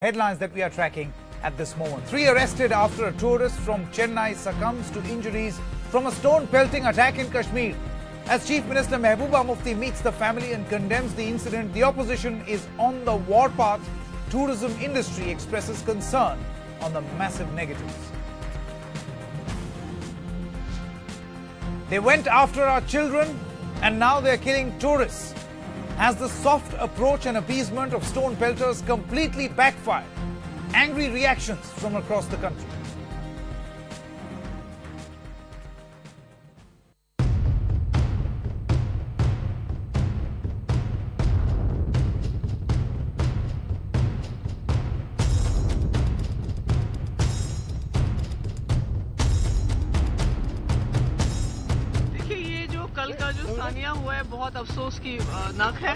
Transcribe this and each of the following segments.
Headlines that we are tracking at this moment. 3 arrested after a tourist from Chennai succumbs to injuries from a stone pelting attack in Kashmir. As Chief Minister Mehbooba Mufti meets the family and condemns the incident, the opposition is on the warpath. Tourism industry expresses concern on the massive negatives. They went after our children and now they're killing tourists. As the soft approach and appeasement of stone pelters completely backfired, angry reactions from across the country.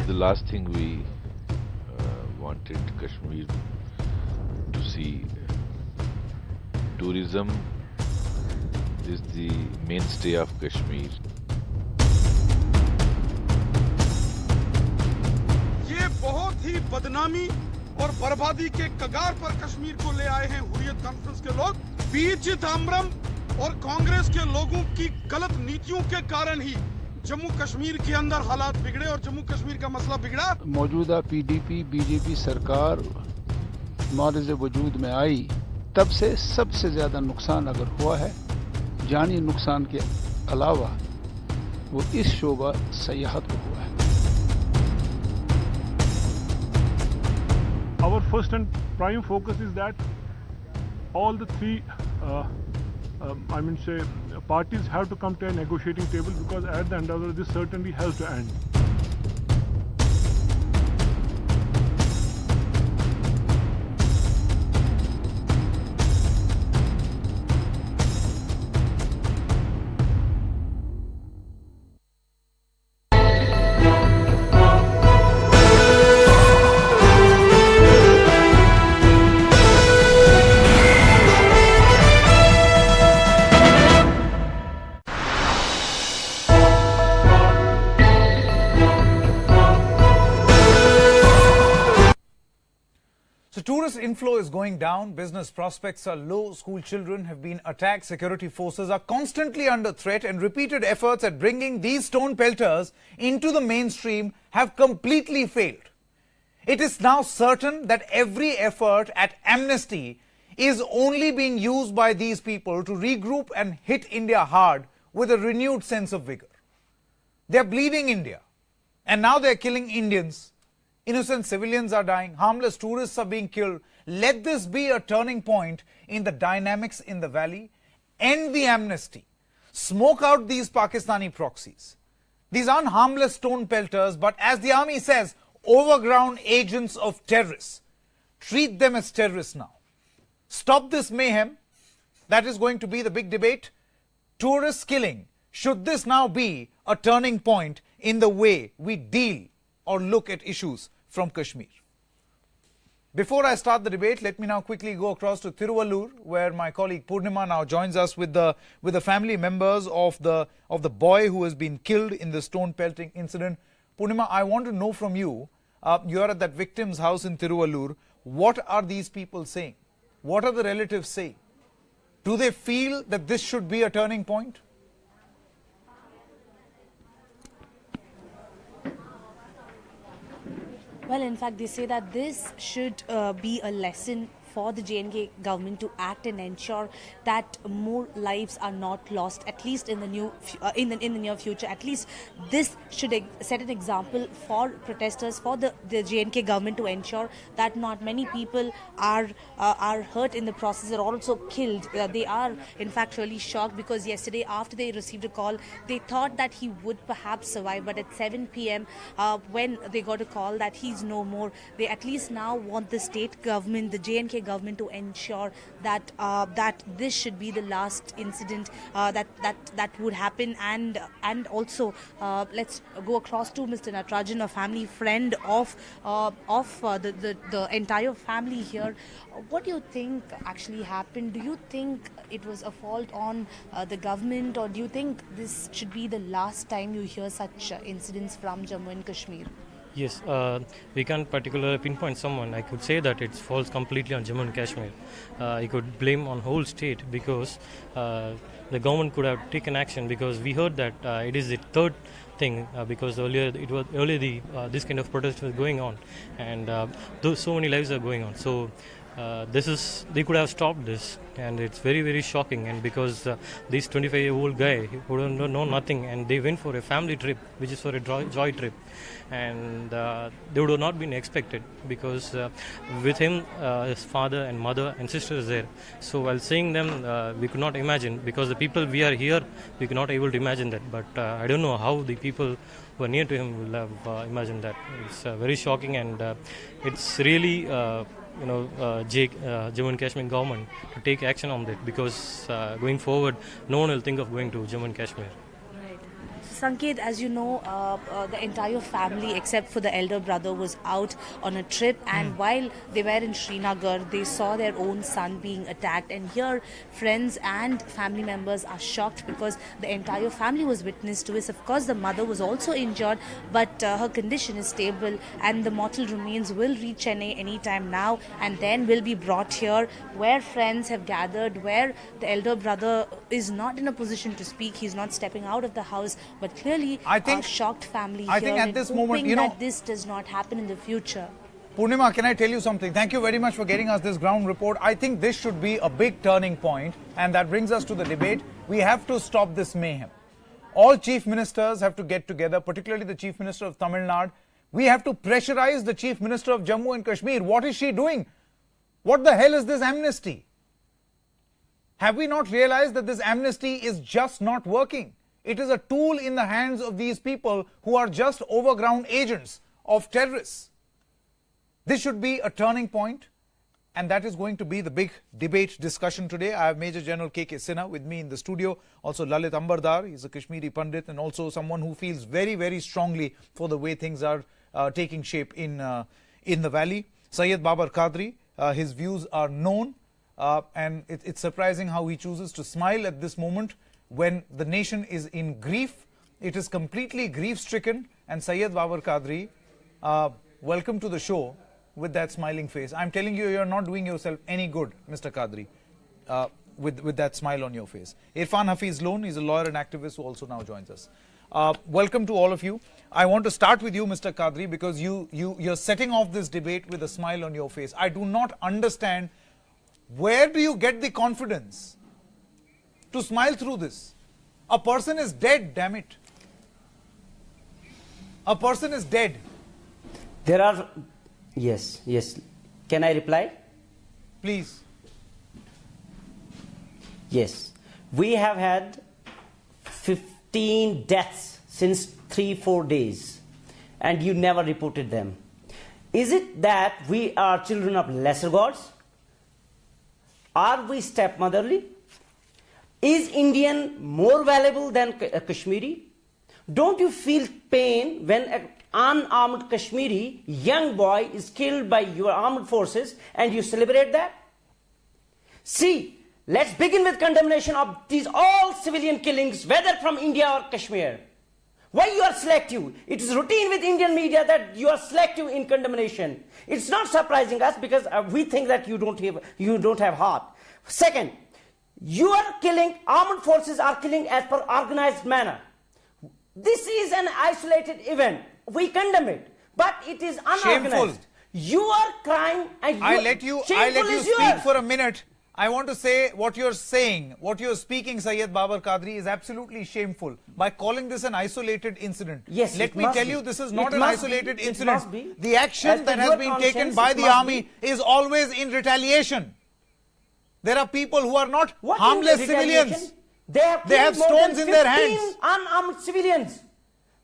The last thing we wanted Kashmir to see, tourism is the mainstay of Kashmir. ये बहुत ही बदनामी और बर्बादी के कगार पर कश्मीर को ले आए हैं हुर्रियत कॉन्फ्रेंस के लोग। वीर चिदंबरम और कांग्रेस के लोगों की गलत नीतियों के कारण ही जम्मू कश्मीर के अंदर हालात बिगड़े और जम्मू कश्मीर का मसला बिगड़ा। मौजूदा पीडीपी बीजेपी सरकार मारिज वजूद में आई तब से सबसे ज्यादा नुकसान अगर हुआ है, जानी नुकसान के अलावा वो इस शोबा सयाहत को हुआ है। Our first and prime focus is that all the three parties have to come to a negotiating table, because at the end of it, this certainly has to end. Tourist inflow is going down, business prospects are low, school children have been attacked, security forces are constantly under threat, and repeated efforts at bringing these stone pelters into the mainstream have completely failed. It is now certain that every effort at amnesty is only being used by these people to regroup and hit India hard with a renewed sense of vigor. They are bleeding India, and now they are killing Indians. Innocent civilians are dying, harmless tourists are being killed. Let this be a turning point in the dynamics in the valley. End the amnesty. Smoke out these Pakistani proxies. These aren't harmless stone pelters, but as the army says, overground agents of terrorists. Treat them as terrorists now. Stop this mayhem. That is going to be the big debate. Tourist killing. Should this now be a turning point in the way we deal or look at issues from Kashmir? Before I start the debate, let me now quickly go across to Tiruvallur, where my colleague Purnima now joins us with the family members of the boy who has been killed in the stone pelting incident. Purnima, I want to know from you, you are at that victim's house in Tiruvallur. What are these people saying? What are the relatives saying? Do they feel that this should be a turning point? Well, in fact, they say that this should be a lesson for the JNK government to act and ensure that more lives are not lost, at least in the near future. At least this should set an example for protesters, for the JNK government, to ensure that not many people are hurt in the process or also killed. They are in fact really shocked, because yesterday after they received a call, they thought that he would perhaps survive, but at 7 p.m. When they got a call that he's no more, they at least now want the state government, the JNK government, to ensure that that this should be the last incident that would happen. And also let's go across to Mr. Natarajan, a family friend of the entire family here. What do you think actually happened? Do you think it was a fault on the government, or do you think this should be the last time you hear such incidents from Jammu and Kashmir? Yes, we can't particularly pinpoint someone. I could say that it falls completely on Jammu and Kashmir. I could blame on whole state because the government could have taken action, because we heard that it is the third thing because earlier this kind of protest was going on, and so many lives are going on. So they could have stopped this, and it's very, very shocking. And because this 25-year-old guy who don't know nothing, and they went for a family trip, which is for a joy trip, and they would have not been expected, because with him his father and mother and sister is there. So while seeing them, we could not imagine, because the people we are here, we could not able to imagine that. But I don't know how the people who are near to him will have imagined that. It's very shocking, and it's really Jammu and Kashmir government to take action on that, because going forward, no one will think of going to Jammu and Kashmir. Sanket, as you know, the entire family except for the elder brother was out on a trip, and while they were in Srinagar, they saw their own son being attacked, and here friends and family members are shocked because the entire family was witness to it. Of course, the mother was also injured, but her condition is stable, and the mortal remains will reach Chennai anytime now, and then will be brought here where friends have gathered, where the elder brother is not in a position to speak. He's not stepping out of the house, but clearly a shocked family I here, think at this moment, that this does not happen in the future. Purnima, can I tell you something? Thank you very much for getting us this ground report. I think this should be a big turning point, and that brings us to the debate. We have to stop this mayhem. All chief ministers have to get together, particularly the chief minister of Tamil Nadu. We have to pressurize the chief minister of Jammu and Kashmir. What is she doing? What the hell is this amnesty? Have we not realized that this amnesty is just not working? It is a tool in the hands of these people who are just overground agents of terrorists. This should be a turning point, and that is going to be the big debate discussion today. I have Major General K.K. Sinha with me in the studio, also Lalit Ambardar, he's a Kashmiri Pandit, and also someone who feels very, very strongly for the way things are taking shape in the valley. Syed Babar Qadri, his views are known, and it's surprising how he chooses to smile at this moment when the nation is in grief. It is completely grief-stricken, and Syed Babar Qadri, welcome to the show with that smiling face. I'm telling you, you're not doing yourself any good, Mr. Qadri, with that smile on your face. Irfan Hafiz Loan is a lawyer and activist who also now joins us. Welcome to all of you. I want to start with you, Mr. Qadri, because you're setting off this debate with a smile on your face. I do not understand, where do you get the confidence to smile through this? A person is dead, damn it. A person is dead. There are... Yes. Can I reply? Please. Yes. We have had 15 deaths since 3-4 days, and you never reported them. Is it that we are children of lesser gods? Are we stepmotherly? Is Indian more valuable than Kashmiri? Don't you feel pain when an unarmed Kashmiri young boy is killed by your armed forces and you celebrate that? See, let's begin with condemnation of these all civilian killings, whether from India or Kashmir. Why you are selective? It is routine with Indian media that you are selective in condemnation. It's not surprising us, because we think that you don't have heart. Second, you are killing, armed forces are killing as per organized manner. This is an isolated event. We condemn it, but it is unorganized. Shameful. You are crying, and I let you speak for a minute. I want to say what you're saying, what you're speaking, Syed Babar Qadri, is absolutely shameful by calling this an isolated incident. Yes, let me tell you, this is not an isolated incident. It must be. The action that has been taken by the army is always in retaliation. There are people who are not harmless civilians. They have stones in their hands. Unarmed civilians.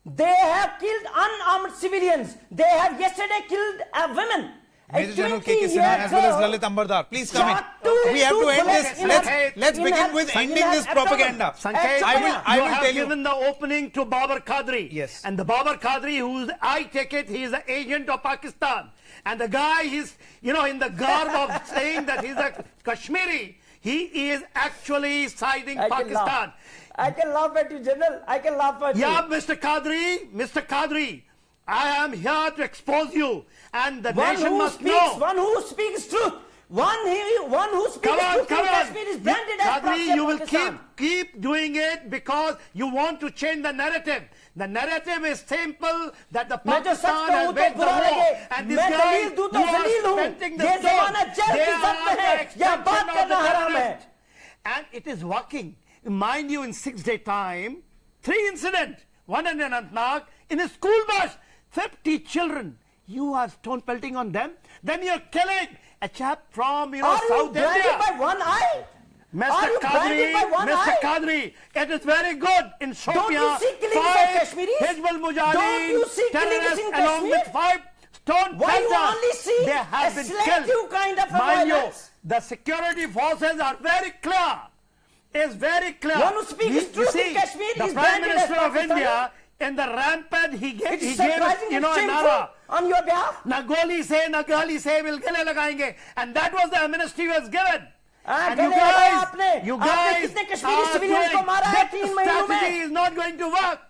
They have killed unarmed civilians. They have yesterday killed women. Major General K.K. Sinha as well as Lalit Ambardar. Please come in. We have to end this. Let's begin with ending this propaganda. Sanket, I will tell you. Given the opening to Babar Qadri. Yes. And the Babar Qadri, I take it, he is an agent of Pakistan. And the guy is, in the garb of saying that he's a Kashmiri, he is actually siding Pakistan. I can laugh at you, General. I can laugh at you. Yeah, Mr. Qadri, I am here to expose you, and the One nation who must speaks, know. one who speaks truth. One who speaks Come on, truth come in on. Kashmir is branded as Qadri, proxy of you will Pakistan. keep doing it because you want to change the narrative. The narrative is simple that the मैं जो सच Pakistan has कहूँ तो waged the बुरा war, लगे, and this मैं guy, दलील दूँ तो you are जलील हूँ। spending the ये stone. जमाना जल They की are सख्त the है, यह extension बात of करना the हराम है। terrorist. And it is working. Mind you, in 6 day time, 3 incidents. One in Anantnag, in a school bus, 50 children. You are stone pelting on them. Then you are killing a chap from, Are South you blinded India. by one eye? Are Mr. you blinded by one Mr. eye? Qadri, it is very good in Don't you Shopia. see killings of 5 Kashmiris? Hizbul Don't you see Mujahideen killings terrorists in along Kashmir? with 5 stone Why you pelters. only see They have a been selective killed. kind of a Mind you, violence? the security forces are very clear. It's very clear. One who speaks You truth in see, Kashmir the is Prime branded Minister as of Pakistani. India, in the rampant, he gave It's us, surprising and a shameful nara. on your behalf. Na goli se, na gali se, will gale lagayenge. And that was the amnesty was given. And you गले लगाया guys, you आपने guys कितने Kashmiri are civilians को doing मारा है this 3 महीनों strategy में? is not going to work.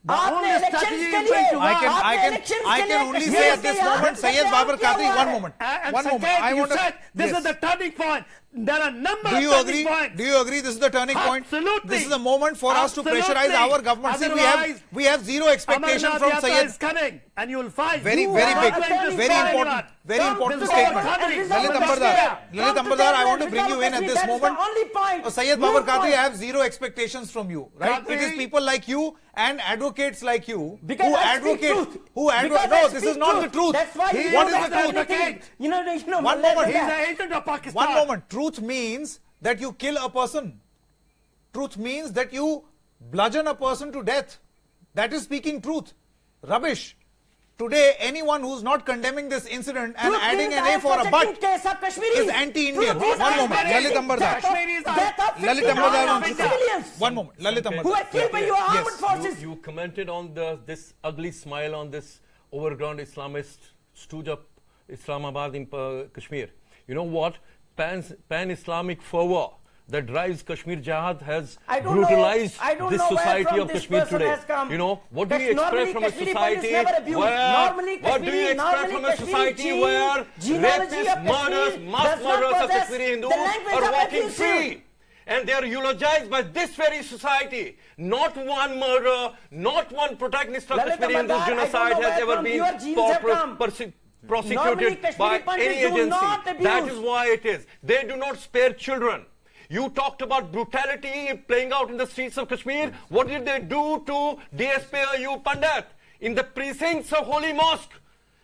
The आपने only elections strategy के is going लिए to I work. can आपने elections के लिए only कश्मीर say at के this यहाँ moment, पे Syed क्या Babar किया Qadri, हुआ one है? moment. And One moment. Sanket, I you want to. said this Yes. is the turning point. There are a number Do of you turning agree? points. Do you agree this is the turning point? Absolutely. This is a moment for us to Absolutely. pressurize our government. See, Otherwise, we have zero expectation Amarnath from Yatra Syed. is coming, and you will find Very, you very are big, not going to very spare important, anyone. very Come important to statement. Kashmir and Lalit resolve Ambardar, Kashmir. Lalit Come to Ambardar, I Kashmir want to and bring you resolve in at Kashmir. this That is moment. the only point. Syed Moot Babar Qadri, point. I have zero expectations from you, right? Qadri- It is people like you and advocates like you Because who I speak advocate. truth. Who advocate? Because No, I this speak is not the truth. That's why He you is What don't is the have truth? anything. You know, One less moment. than He is that. the agent of Pakistan. One moment. Truth means that you kill a person. Truth means that you bludgeon a person to death. That is speaking truth. Rubbish. Today, anyone who's not condemning this incident and Truth adding means an I A am for a protecting but case of Kashmiris. is anti-Indian. Truth is One I am moment. protecting Lalit Ambardar. death of Lalit 50 Ambardar Indian wants to say. civilians One moment. Lalit who Ambardar. were killed by your armed Yes. forces. You commented on this ugly smile on this overground Islamist stooge up Islamabad in Kashmir. You know what? Pan-Islamic fervor that drives Kashmir Jihad has brutalized this society of Kashmir today. You know, what do you expect from a society where, what do you expect from a society where rapists, murders, mass murderers of Kashmiri Hindus are walking free? And they are eulogized by this very society. Not one murderer, not one protagonist of Kashmiri Hindu genocide has ever been prosecuted by any agency. That is why it is. They do not spare children. You talked about brutality playing out in the streets of Kashmir. What did they do to DSP Ayub Pandit? In the precincts of Holy Mosque,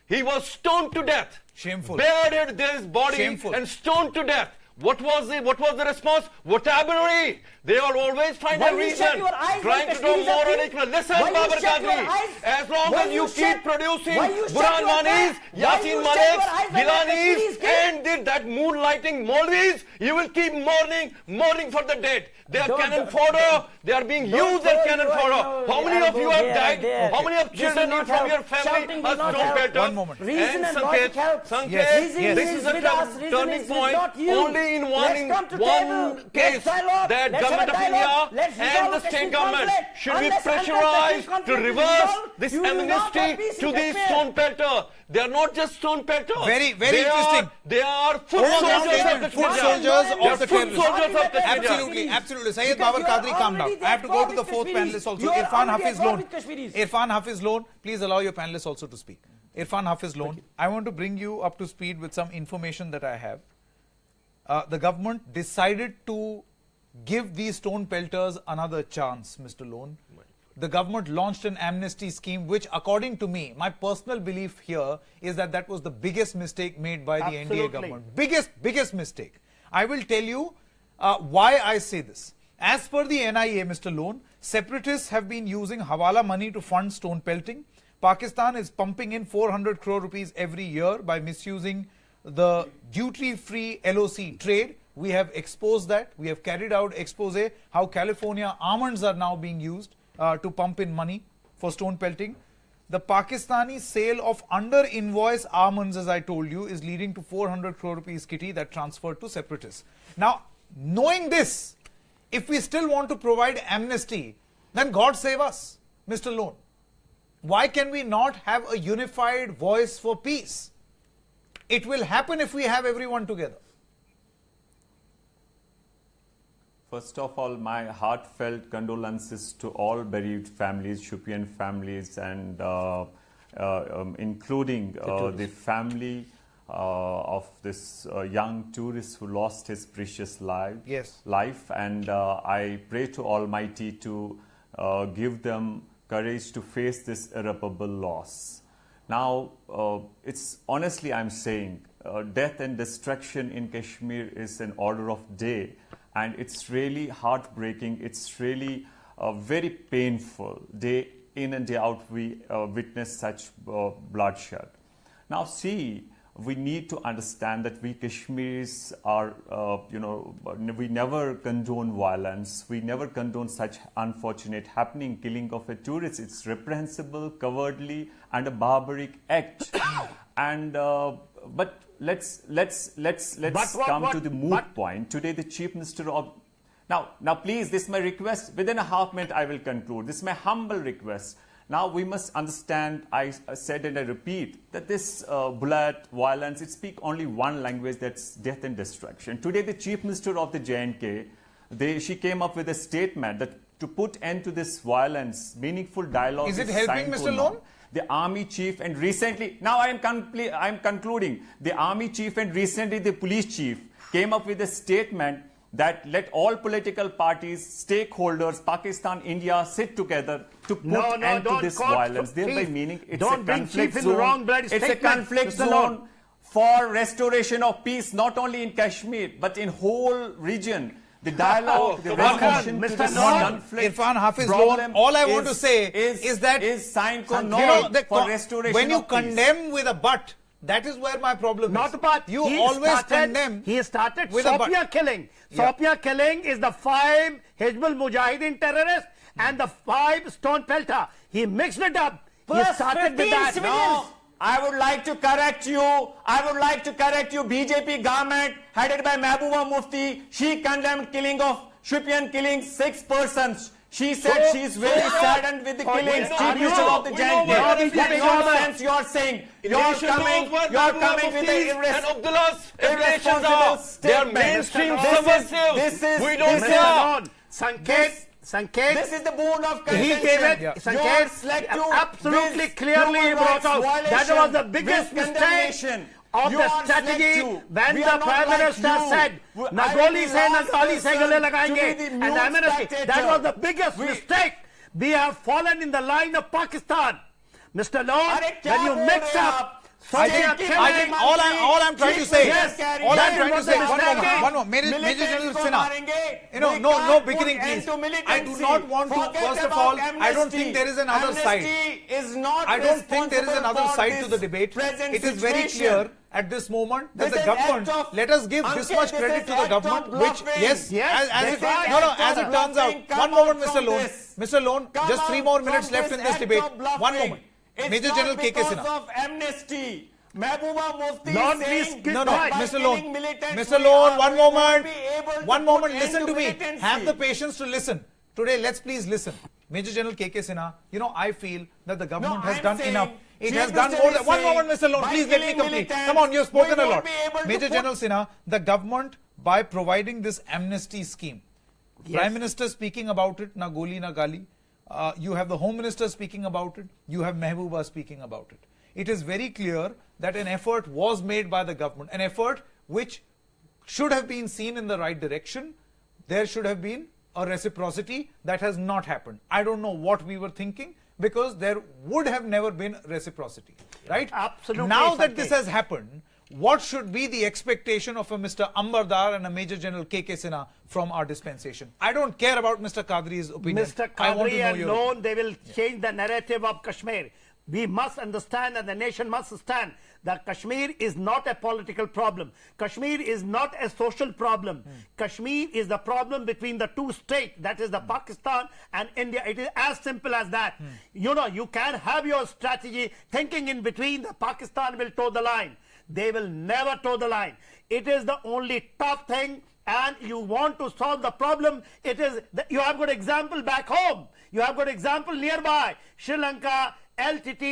he was stoned to death. Shameful. Buried his body Shameful. and stoned to death. What was the response? Vocabulary. They are always find Why a you reason, shut your eyes trying when to do Kashmiris are moral killed? equal. Listen, Why you Babar shut your Qadri, eyes? as long Why as you you shut- keep producing why you shut Burhan your Wanis, eyes? Why Yasin you shut Maliks, your eyes when Gilanis, Kashmiris killed? and did that moonlighting Maulvis, you will keep mourning for the dead. They are cannon fodder. They are being used as cannon fodder. How many of you have died? How many of children from your family are stone pelters? One moment. Reason and logic helps. Sanket, Yes, yes. this is a with us, reason turning is point not you. only in Let's come to one table. case Let's dialogue. that Let's have government a of dialogue. India Let's and resolve the the state Kashmir government conflict. should be Unless pressurized Kashmir to conflict is reverse resolved, this you will not have amnesty peace to in these Kashmir. stone pelters. They are not just stone pelters. Very, very They interesting. They are foot Overground soldiers of agent, Kashmir. foot soldiers They are of the foot terrorists. soldiers of Kashmir. Absolutely, absolutely. Syed Because Babar you are Qadri, calm down. already I have to go to the with fourth Kashmiris. panelist also. You are Irfan already Hafiz at war Loan. with Kashmiris. Irfan Hafiz Loan, please allow your panelists also to speak. Irfan Hafiz Loan, I want to bring you up to speed with some information that I have. The government decided to give these stone pelters another chance, Mr. Loan. The government launched an amnesty scheme, which, according to me, my personal belief here is that that was the biggest mistake made by the Absolutely. NDA government. Biggest mistake. I will tell you why I say this. As per the NIA, Mr. Loan, separatists have been using Hawala money to fund stone pelting. Pakistan is pumping in 400 crore rupees every year by misusing the duty-free LOC trade. We have exposed that. We have carried out expose how California almonds are now being used to pump in money for stone pelting. The Pakistani sale of under-invoice almonds, as I told you, is leading to 400 crore rupees kitty that transferred to separatists. Now, knowing this, if we still want to provide amnesty, then God save us, Mr. Loan. Why can we not have a unified voice for peace? It will happen if we have everyone together. First of all, my heartfelt condolences to all bereaved families, Shupian families, and including the family of this young tourist who lost his precious life. And I pray to Almighty to give them courage to face this irreparable loss. Now, it's honestly I'm saying, death and destruction in Kashmir is an order of day, and it's really heartbreaking. It's really very painful. Day in and day out we witness such bloodshed. Now see, we need to understand that we Kashmiris are, we never condone violence. We never condone such unfortunate happening, killing of a tourist. It's reprehensible, cowardly, and a barbaric act. And but let's come to the moot point. Today, the Chief Minister of now please, this is my request. Within a half minute, I will conclude. This is my humble request. Now we must understand, I said and I repeat, that this blood, violence, it speaks only one language, that's death and destruction. Today the Chief Minister of the J&K, she came up with a statement that to put end to this violence, meaningful dialogue is it helping, Mr. Lone? The Army Chief and recently, now I am concluding, the Army Chief and recently the Police Chief came up with a statement that let all political parties, stakeholders, Pakistan, India sit together to put end to this violence. Thereby meaning it's a conflict zone. It's a conflict zone for restoration of peace, not only in Kashmir but in whole region. The dialogue, the resolution to this conflict. Irfan Hafiz Lone, all I want to say is that sign for restoration. When you condemn with a but, that is where my problem is. Not a but. You always condemn. He started Sophia killing. Sophia killing is the 5 Hizbul Mujahideen terrorists and the 5 Stone Pelter. He mixed it up. He started with that. No, I would like to correct you. BJP government headed by Mehbooba Mufti, she condemned killing of Shupian killing 6 persons. She said she is very saddened with the killings. Chief Minister of the J&K. What nonsense you are saying? You're coming with the irresponsible they are mainstream subversives. We don't care. Sanket, this is the boon of contention. He gave it. Sanket absolutely clearly brought out that was the biggest mistake of the strategy when the Prime Minister said Nagoli se gale lagayenge and amnesty. That was the biggest mistake. We have fallen in the line of Pakistan. Mr. Lone, when you mix up I think all I'm trying to say, one more, Major General Sinha, no bickering please. I do not want to, first of all, I don't think there is another side. I don't think there is another side to the debate. It is very clear at this moment that the government, let us give this much credit to the government, which, yes, as it turns out, one moment, Mr. Lone, just 3 more minutes left in this debate. One moment. Major General K.K. Sinha. Of amnesty, Mehbooba Mufti Mr. Lone, one moment, listen to me. Have the patience to listen. Today, let's please listen. Major General K.K. Sinha, I feel that the government has done enough. It has done more than... One moment, Mr. Lone, please let me complete. Come on, you've spoken a lot. Major General Sinha, the government, by providing this amnesty scheme, Prime Minister speaking about it, na goli na gali, you have the Home Minister speaking about it, you have Mehbooba speaking about it. It is very clear that an effort was made by the government, an effort which should have been seen in the right direction. There should have been a reciprocity that has not happened. I don't know what we were thinking, because there would have never been reciprocity, right? Absolutely. Now that this has happened, what should be the expectation of a Mr. Ambar Dar and a Major General K.K. Sinha from our dispensation? I don't care about Mr. Qadri's opinion. Mr. Qadri and Lone, they will change the narrative of Kashmir. We must understand, and the nation must understand, that Kashmir is not a political problem. Kashmir is not a social problem. Kashmir is the problem between the 2 states, that is the Pakistan and India. It is as simple as that. You can have your strategy thinking in between, the Pakistan will toe the line. They will never toe the line. It is the only tough thing and you want to solve the problem, it is you have got example back home. You have got example nearby. Sri Lanka, LTT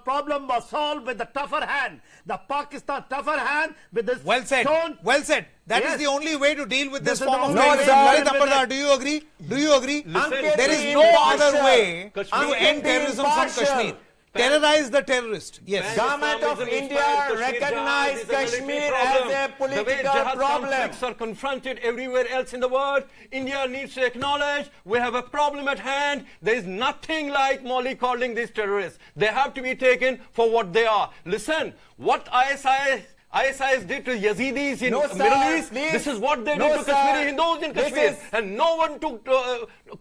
problem was solved with the tougher hand. The Pakistan tougher hand with this well said. stone. Well said. That Yes. is the only way to deal with this This is form the of only way terrorism. to Lalit deal with Apardar, it. do you agree? Do you agree? Listen, There is be no other impartial. way Kashmir. to end terrorism from Kashmir. Terrorize the terrorist. Yes. Government of India recognize Kashmir as a political the way jihad problem. conflicts are confronted everywhere else in the world, India needs to acknowledge we have a problem at hand. There is nothing like Molly calling these terrorists. They have to be taken for what they are. Listen, what ISIS did to Yazidis in Middle East, this is what they did to Kashmiri Hindus in Kashmir, and no one took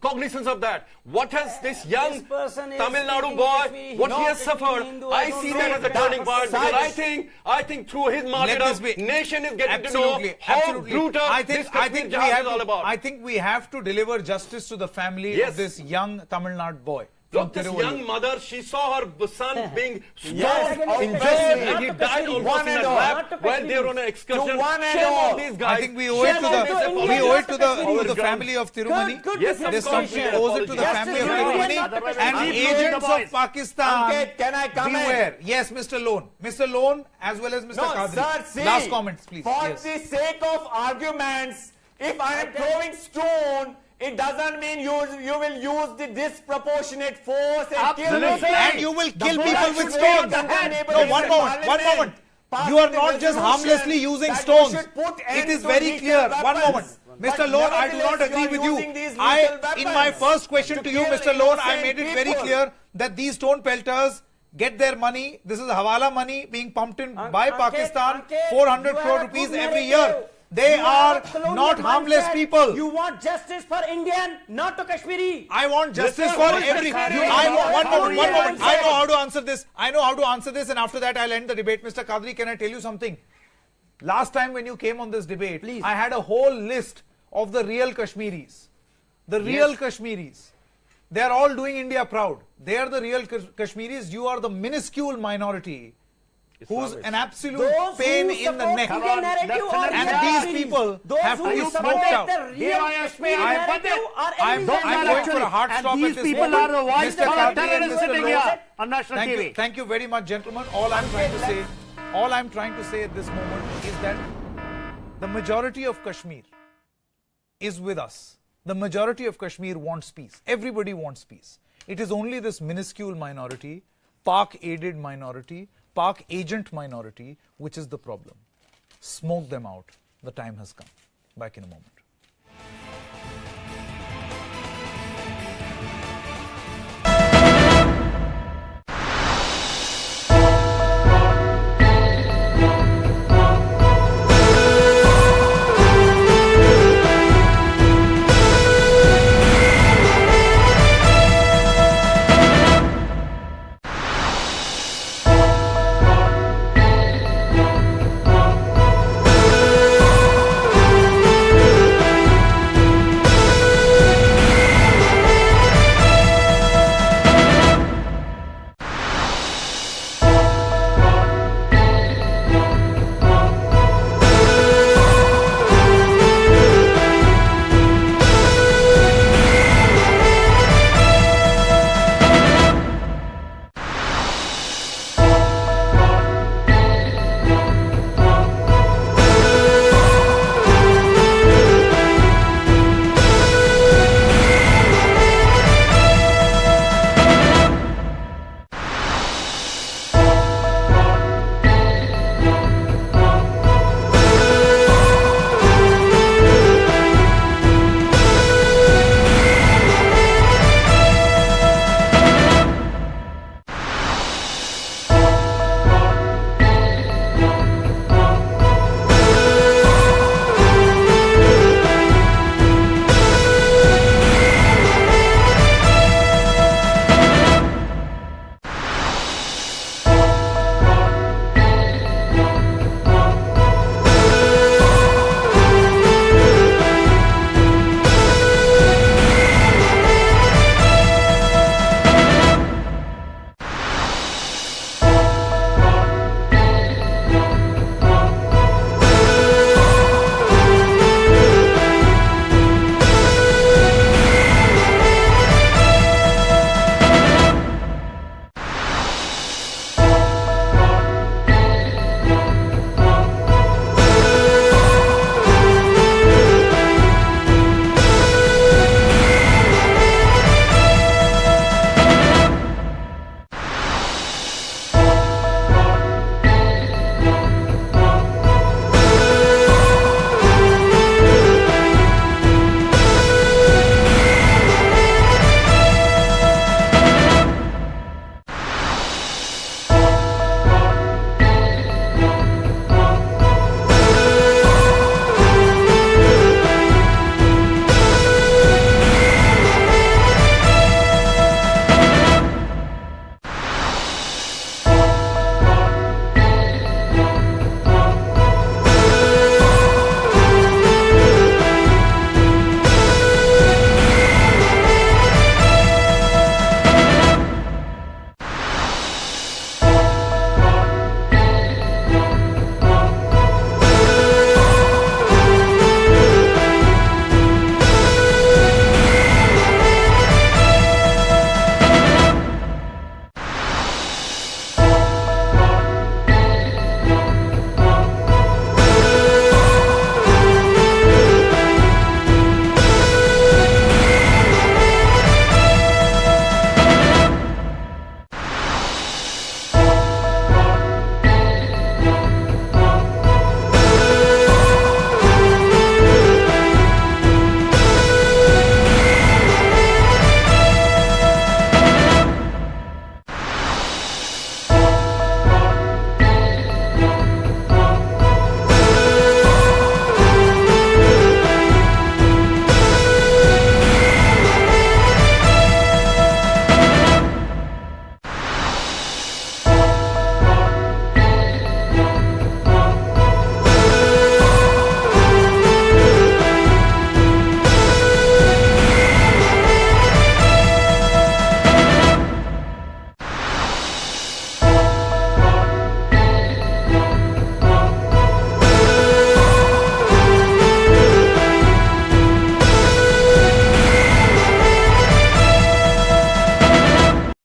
cognizance of that. What has this young Tamil Nadu boy, what he has suffered, I see that as a turning point, because I think through his martyrdom, nation is getting to know how brutal this Kashmir jihad is all about. I think we have to deliver justice to the family of this young Tamil Nadu boy. Look, this young mother, she saw her son being Yes, injured, and he died almost in her lap while they were on an excursion. Shame on these guys. I think we owe it to the family of Tirumani. Yes, This country owes it to the family of Tirumani and agents of Pakistan. Can I come beware. Yes, Mr. Lone. Mr. Lone as well as Mr. Qadri. Sir, see, last comments, please. For Yes. the sake of arguments, if I am throwing stone, it doesn't mean you will use the disproportionate force and kill And you will kill people with stones. No, one moment. You are not just harmlessly using stones. It is very clear. One moment. Mr. Lone, I do not agree with you. In my first question to you, Mr. Lone, I made it very clear that these stone pelters get their money. This is Hawala money being pumped in by Pakistan, 400 crore rupees every year. They are not harmless people. You want justice for Indian, not to Kashmiri. I want justice for every. One moment. I know how to answer this. And after that, I'll end the debate. Mr. Qadri, can I tell you something? Last time when you came on this debate, I had a whole list of the real Kashmiris. The real Kashmiris. They are all doing India proud. They are the real Kashmiris. You are the minuscule minority who's an absolute pain in the neck. And these people have to be smoked out. I'm going for a hard stop at this moment. Mr. Qadri and Mr. Lone, thank you very much, gentlemen. All I'm trying to say at this moment is that the majority of Kashmir is with us. The majority of Kashmir wants peace. Everybody wants peace. It is only this minuscule minority, Pak-aided minority, Pak agent minority, which is the problem. Smoke them out. The time has come. Back in a moment.